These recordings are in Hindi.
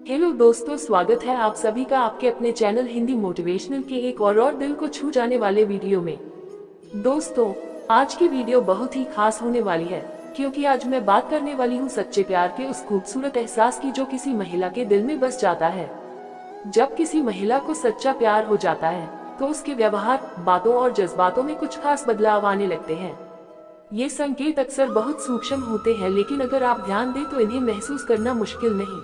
हेलो दोस्तों, स्वागत है आप सभी का आपके अपने चैनल हिंदी मोटिवेशनल के एक और दिल को छू जाने वाले वीडियो में। दोस्तों, आज की वीडियो बहुत ही खास होने वाली है क्योंकि आज मैं बात करने वाली हूँ सच्चे प्यार के उस खूबसूरत एहसास की जो किसी महिला के दिल में बस जाता है। जब किसी महिला को सच्चा प्यार हो जाता है तो उसके व्यवहार, बातों और जज्बातों में कुछ खास बदलाव आने लगते हैं। ये संकेत अक्सर बहुत सूक्ष्म होते हैं, लेकिन अगर आप ध्यान दें तो इन्हें महसूस करना मुश्किल नहीं।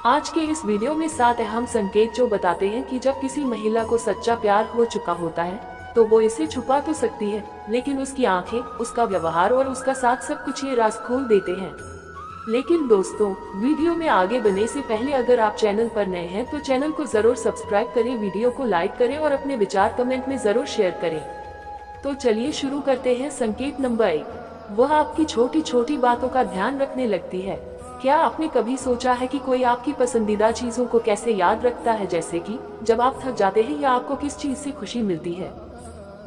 आज के इस वीडियो में 7 अहम संकेत जो बताते हैं कि जब किसी महिला को सच्चा प्यार हो चुका होता है तो वो इसे छुपा तो सकती है, लेकिन उसकी आंखें, उसका व्यवहार और उसका साथ सब कुछ ये राज खोल देते हैं। लेकिन दोस्तों, वीडियो में आगे बढ़ने से पहले अगर आप चैनल पर नए हैं तो चैनल को जरूर सब्सक्राइब करें, वीडियो को लाइक करें और अपने विचार कमेंट में जरूर शेयर करें। तो चलिए शुरू करते हैं। संकेत नंबर 1, वह आपकी छोटी छोटी बातों का ध्यान रखने लगती है। क्या आपने कभी सोचा है कि कोई आपकी पसंदीदा चीजों को कैसे याद रखता है, जैसे कि जब आप थक जाते हैं या आपको किस चीज से खुशी मिलती है।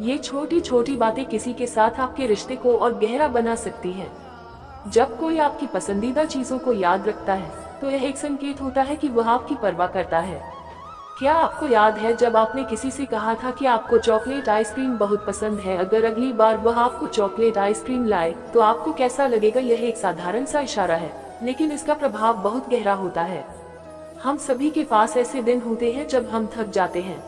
ये छोटी छोटी बातें किसी के साथ आपके रिश्ते को और गहरा बना सकती हैं। जब कोई आपकी पसंदीदा चीजों को याद रखता है तो यह एक संकेत होता है कि वह आपकी परवाह करता है। क्या आपको याद है जब आपने किसी से कहा था कि आपको चॉकलेट आइसक्रीम बहुत पसंद है? अगर अगली बार वह आपको चॉकलेट आइसक्रीम लाए तो आपको कैसा लगेगा? यह एक साधारण सा इशारा है, लेकिन इसका प्रभाव बहुत गहरा होता है। हम सभी के पास ऐसे दिन होते हैं जब हम थक जाते हैं।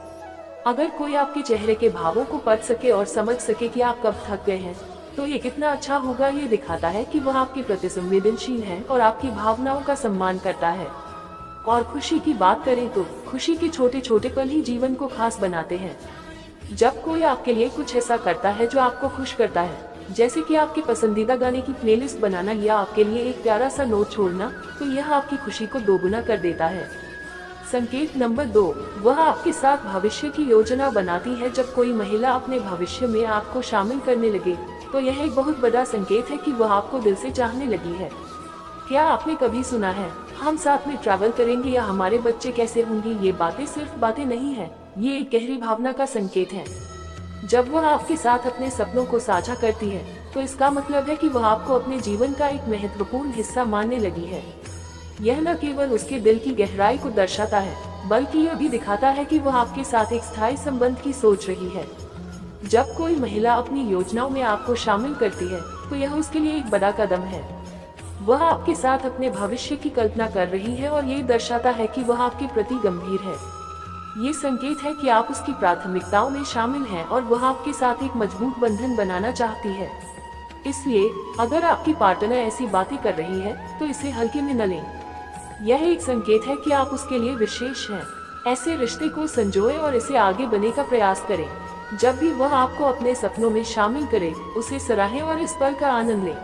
अगर कोई आपके चेहरे के भावों को पढ़ सके और समझ सके कि आप कब थक गए हैं तो ये कितना अच्छा होगा। ये दिखाता है कि वह आपके प्रति संवेदनशील है और आपकी भावनाओं का सम्मान करता है। और खुशी की बात करें तो खुशी के छोटे छोटे पल ही जीवन को खास बनाते हैं। जब कोई आपके लिए कुछ ऐसा करता है जो आपको खुश करता है, जैसे कि आपके पसंदीदा गाने की प्लेलिस्ट बनाना या आपके लिए एक प्यारा सा नोट छोड़ना, तो यह आपकी खुशी को दोगुना कर देता है। संकेत नंबर 2, वह आपके साथ भविष्य की योजना बनाती है। जब कोई महिला अपने भविष्य में आपको शामिल करने लगे तो यह एक बहुत बड़ा संकेत है कि वह आपको दिल से चाहने लगी है। क्या आपने कभी सुना है, हम साथ में ट्रैवल करेंगे या हमारे बच्चे कैसे होंगे? ये बातें सिर्फ बातें नहीं है, ये एक गहरी भावना का संकेत है। जब वह आपके साथ अपने सपनों को साझा करती है तो इसका मतलब है कि वह आपको अपने जीवन का एक महत्वपूर्ण हिस्सा मानने लगी है। यह न केवल उसके दिल की गहराई को दर्शाता है, बल्कि यह भी दिखाता है कि वह आपके साथ एक स्थायी संबंध की सोच रही है। जब कोई महिला अपनी योजनाओं में आपको शामिल करती है तो यह उसके लिए एक बड़ा कदम है। वह आपके साथ अपने भविष्य की कल्पना कर रही है और ये दर्शाता है कि वह आपके प्रति गंभीर है। ये संकेत है कि आप उसकी प्राथमिकताओं में शामिल हैं और वह आपके साथ एक मजबूत बंधन बनाना चाहती है। इसलिए अगर आपकी पार्टनर ऐसी बातें कर रही है तो इसे हल्के में न लें। यह एक संकेत है कि आप उसके लिए विशेष हैं। ऐसे रिश्ते को संजोए और इसे आगे बढ़ने का प्रयास करें। जब भी वह आपको अपने सपनों में शामिल करे, उसे सराहें और इस पल का आनंद लें,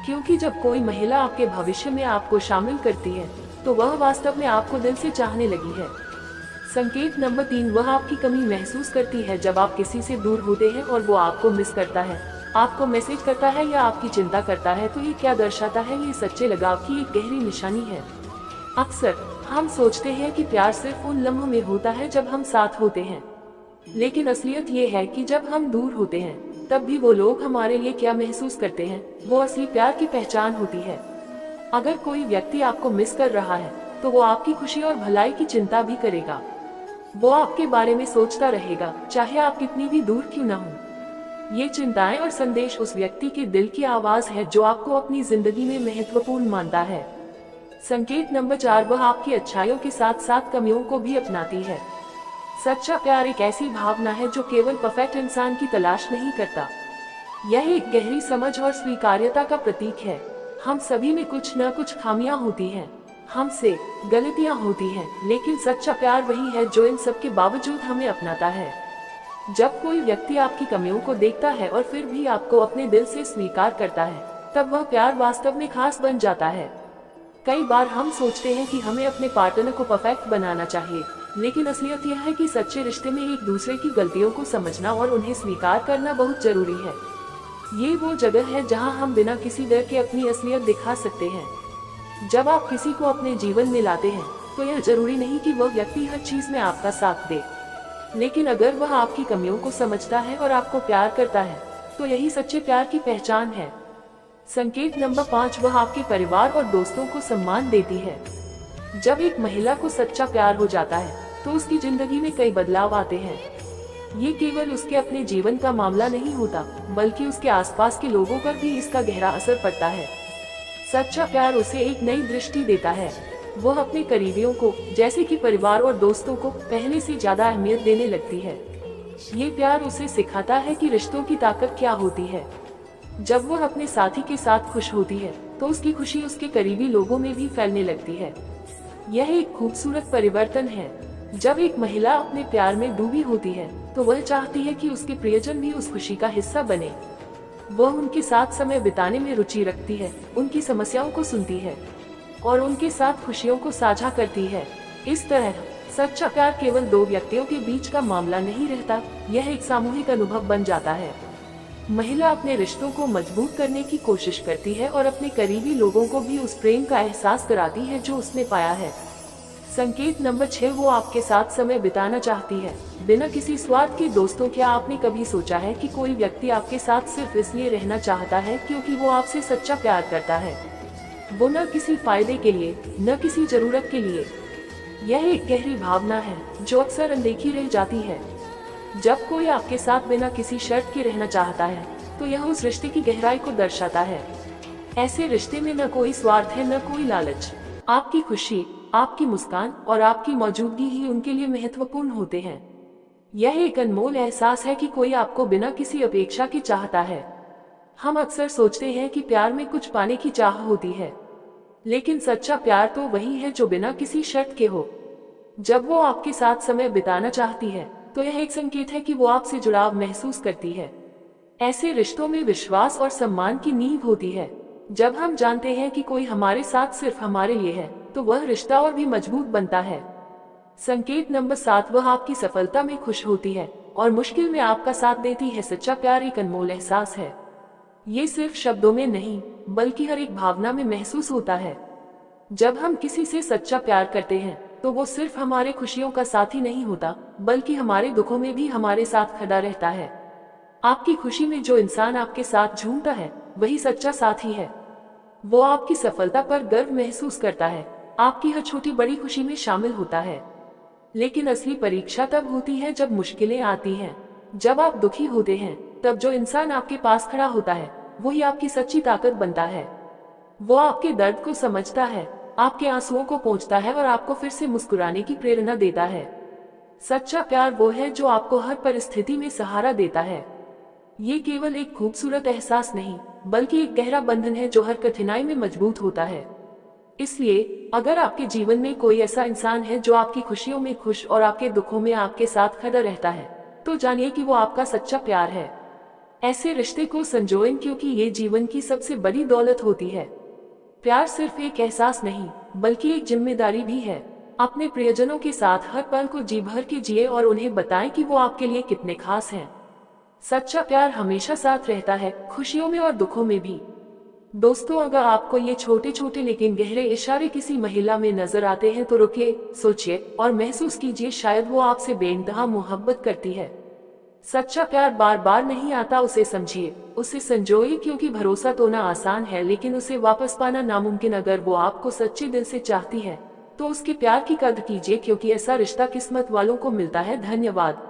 क्योंकि जब कोई महिला आपके भविष्य में आपको शामिल करती है तो वह वास्तव में आपको दिल से चाहने लगी है। संकेत नंबर 3, वह आपकी कमी महसूस करती है। जब आप किसी से दूर होते हैं और वो आपको मिस करता है, आपको मैसेज करता है या आपकी चिंता करता है, तो ये क्या दर्शाता है? ये सच्चे लगाव की एक गहरी निशानी है। अक्सर हम सोचते हैं कि प्यार सिर्फ उन लम्हों में होता है जब हम साथ होते हैं, लेकिन असलियत ये है कि जब हम दूर होते हैं तब भी वो लोग हमारे लिए क्या महसूस करते हैं, वो असली प्यार की पहचान होती है। अगर कोई व्यक्ति आपको मिस कर रहा है तो वो आपकी खुशी और भलाई की चिंता भी करेगा। वो आपके बारे में सोचता रहेगा, चाहे आप कितनी भी दूर क्यों न हो। ये चिंताएं और संदेश उस व्यक्ति के दिल की आवाज है जो आपको अपनी जिंदगी में महत्वपूर्ण मानता है। संकेत नंबर 4, वह आपकी अच्छाइयों के साथ साथ कमियों को भी अपनाती है। सच्चा प्यार एक ऐसी भावना है जो केवल परफेक्ट इंसान की तलाश नहीं करता। यह एक गहरी समझ और स्वीकार्यता का प्रतीक है। हम सभी में कुछ न कुछ खामियां होती हैं, हमसे गलतियां होती हैं, लेकिन सच्चा प्यार वही है जो इन सब के बावजूद हमें अपनाता है। जब कोई व्यक्ति आपकी कमियों को देखता है और फिर भी आपको अपने दिल से स्वीकार करता है, तब वह प्यार वास्तव में खास बन जाता है। कई बार हम सोचते हैं कि हमें अपने पार्टनर को परफेक्ट बनाना चाहिए, लेकिन असलियत यह है कि सच्चे रिश्ते में एक दूसरे की गलतियों को समझना और उन्हें स्वीकार करना बहुत जरूरी है। ये वो जगह है जहां हम बिना किसी डर के अपनी असलियत दिखा सकते हैं। जब आप किसी को अपने जीवन में लाते हैं तो यह जरूरी नहीं कि वह व्यक्ति हर चीज में आपका साथ दे, लेकिन अगर वह आपकी कमियों को समझता है और आपको प्यार करता है तो यही सच्चे प्यार की पहचान है। संकेत नंबर 5, वह आपके परिवार और दोस्तों को सम्मान देती है। जब एक महिला को सच्चा प्यार हो जाता है तो उसकी जिंदगी में कई बदलाव आते हैं। ये केवल उसके अपने जीवन का मामला नहीं होता, बल्कि उसके आसपास के लोगों पर भी इसका गहरा असर पड़ता है। सच्चा प्यार उसे एक नई दृष्टि देता है। वह अपने करीबियों को, जैसे कि परिवार और दोस्तों को, पहले से ज्यादा अहमियत देने लगती है। ये प्यार उसे सिखाता है कि रिश्तों की ताकत क्या होती है। जब वह अपने साथी के साथ खुश होती है तो उसकी खुशी उसके करीबी लोगों में भी फैलने लगती है। यह एक खूबसूरत परिवर्तन है। जब एक महिला अपने प्यार में डूबी होती है तो वह चाहती है कि उसके प्रियजन भी उस खुशी का हिस्सा बने। वह उनके साथ समय बिताने में रुचि रखती है, उनकी समस्याओं को सुनती है और उनके साथ खुशियों को साझा करती है। इस तरह सच्चा प्यार केवल दो व्यक्तियों के बीच का मामला नहीं रहता, यह एक सामूहिक अनुभव बन जाता है। महिला अपने रिश्तों को मजबूत करने की कोशिश करती है और अपने करीबी लोगों को भी उस प्रेम का एहसास कराती है जो उसने पाया है। संकेत नंबर 6, वो आपके साथ समय बिताना चाहती है बिना किसी स्वार्थ के। दोस्तों, क्या आपने कभी सोचा है कि कोई व्यक्ति आपके साथ सिर्फ इसलिए रहना चाहता है क्योंकि वो आपसे सच्चा प्यार करता है? वो न किसी फायदे के लिए, न किसी जरूरत के लिए। यह एक गहरी भावना है जो अक्सर अनदेखी रह जाती है। जब कोई आपके साथ बिना किसी शर्त के रहना चाहता है तो यह उस रिश्ते की गहराई को दर्शाता है। ऐसे रिश्ते में न कोई स्वार्थ है, न कोई लालच। आपकी खुशी, आपकी मुस्कान और आपकी मौजूदगी ही उनके लिए महत्वपूर्ण होते हैं। यह एक अनमोल एहसास है कि कोई आपको बिना किसी अपेक्षा के चाहता है। हम अक्सर सोचते हैं कि प्यार में कुछ पाने की चाह होती है, लेकिन सच्चा प्यार तो वही है जो बिना किसी शर्त के हो। जब वो आपके साथ समय बिताना चाहती है तो यह एक संकेत है कि वो आपसे जुड़ाव महसूस करती है। ऐसे रिश्तों में विश्वास और सम्मान की नींव होती है। जब हम जानते हैं कि कोई हमारे साथ सिर्फ हमारे लिए है तो वह रिश्ता और भी मजबूत बनता है। संकेत नंबर 7, वह आपकी सफलता में खुश होती है और मुश्किल में आपका साथ देती है। सच्चा प्यार एक अनमोल एहसास है। ये सिर्फ शब्दों में नहीं, बल्कि हर एक भावना में महसूस होता है। जब हम किसी से सच्चा प्यार करते हैं तो वो सिर्फ हमारे खुशियों का साथी नहीं होता, बल्कि हमारे दुखों में भी हमारे साथ खड़ा रहता है। आपकी खुशी में जो इंसान आपके साथ झूमता है वही सच्चा साथी है। वो आपकी सफलता पर गर्व महसूस करता है, आपकी हर छोटी बड़ी खुशी में शामिल होता है। लेकिन असली परीक्षा तब होती है जब मुश्किलें आती हैं। जब आप दुखी होते हैं तब जो इंसान आपके पास खड़ा होता है वही आपकी सच्ची ताकत बनता है। वो आपके दर्द को समझता है, आपके आंसुओं को पोंछता है और आपको फिर से मुस्कुराने की प्रेरणा देता है। सच्चा प्यार वो है जो आपको हर परिस्थिति में सहारा देता है। ये केवल एक खूबसूरत एहसास नहीं, बल्कि एक गहरा बंधन है जो हर कठिनाई में मजबूत होता है। इसलिए अगर आपके जीवन में कोई ऐसा इंसान है जो आपकी खुशियों में खुश और आपके दुखों में आपके साथ खड़ा रहता है, तो जानिए कि वो आपका सच्चा प्यार है। ऐसे रिश्ते को संजोएं, क्योंकि ये जीवन की सबसे बड़ी दौलत होती है। प्यार सिर्फ एक एहसास नहीं, बल्कि एक जिम्मेदारी भी है। अपने प्रियजनों के साथ हर पल को जी भर के जिए और उन्हें बताएं कि वो आपके लिए कितने खास हैं। सच्चा प्यार हमेशा साथ रहता है, खुशियों में और दुखों में भी। दोस्तों, अगर आपको ये छोटे छोटे लेकिन गहरे इशारे किसी महिला में नजर आते हैं तो रुकिए, सोचिए और महसूस कीजिए, शायद वो आपसे बेइंतहा मोहब्बत करती है। सच्चा प्यार बार बार नहीं आता, उसे समझिए, उसे संजोइए, क्योंकि भरोसा तोड़ना आसान है लेकिन उसे वापस पाना नामुमकिन। अगर वो आपको सच्चे दिल से चाहती है तो उसके प्यार की कदर कीजिए, क्योंकि ऐसा रिश्ता किस्मत वालों को मिलता है। धन्यवाद।